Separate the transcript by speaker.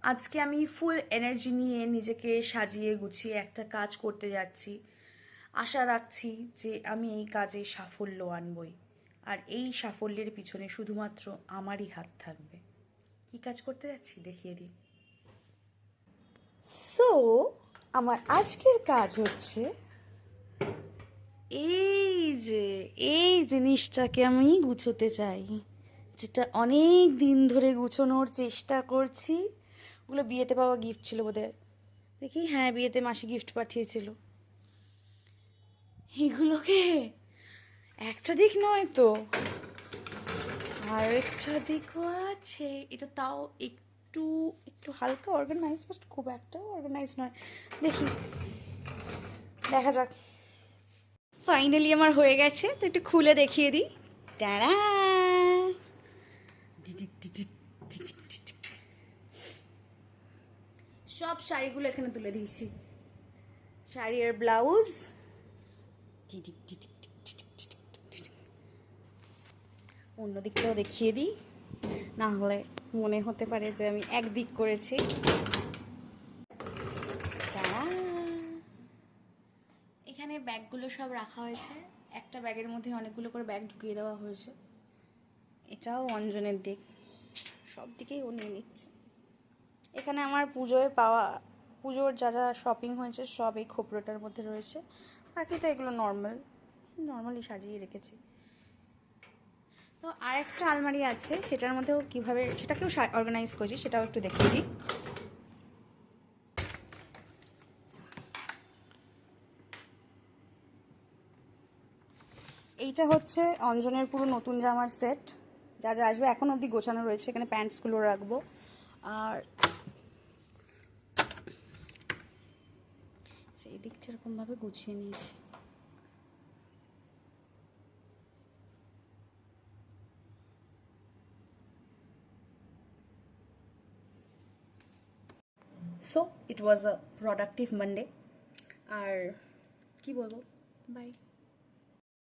Speaker 1: আজকে আমি ফুল এনার্জি নিয়ে নিজেকে সাজিয়ে গুছিয়ে একটা কাজ করতে যাচ্ছি। আশা রাখছি যে আমি এই কাজে সাফল্য আনবই, আর এই সাফল্যের পিছনে শুধুমাত্র আমারই হাত থাকবে। কি কাজ করতে যাচ্ছি দেখিয়ে দিই। সো আমার আজকের কাজ হচ্ছে এই যে এই জিনিসটাকে আমি গুছোতে চাই, যেটা অনেক দিন ধরে গুছোনোর চেষ্টা করছি। ওগুলো বিয়েতে পাওয়া গিফট ছিল বোধহয়, দেখি, হ্যাঁ বিয়েতে মাসি গিফট পাঠিয়েছিল। এগুলোকে একটা দিক নয় তো, আর একটা দিকও আছে। এটা তাও একটু একটু হালকা অর্গানাইজ, বাট খুব একটাও অর্গানাইজ নয়। দেখি, দেখা যাক। ফাইনালি আমার হয়ে গেছে, তো একটু খুলে দেখিয়ে দিই। টাড়া, সব শাড়িগুলো এখানে তুলে দিয়েছি। শাড়ি আর ব্লাউজ, অন্য দিকটাও দেখিয়ে দিই, না হলে মনে হতে পারে যে আমি একদিক করেছি। এখানে ব্যাগগুলো সব রাখা হয়েছে, একটা ব্যাগের মধ্যে অনেকগুলো করে ব্যাগ ঢুকিয়ে দেওয়া হয়েছে। এটাও অঞ্জনের দিক, সব দিকেই ও নিয়ে নিচ্ছে। এখানে আমার পুজোয় পাওয়া, পুজোর যা যা শপিং হয়েছে সব এই খোপড়োটার মধ্যে রয়েছে। বাকি তো এগুলো নর্মালি সাজিয়ে রেখেছি। তো আরেকটা আলমারি আছে, সেটার মধ্যেও কীভাবে সেটাকেও অর্গানাইজ করেছি সেটাও একটু দেখিয়ে দিই। এইটা হচ্ছে অঞ্জনের পুরো নতুন জামার সেট, যা যা আসবে এখন অবধি গোছানো রয়েছে। এখানে প্যান্টসগুলো রাখবো, আর সেই দিকটা এরকমভাবে গুছিয়ে নিয়েছি। So it was a productive Monday. আর কি বলবো, বাই।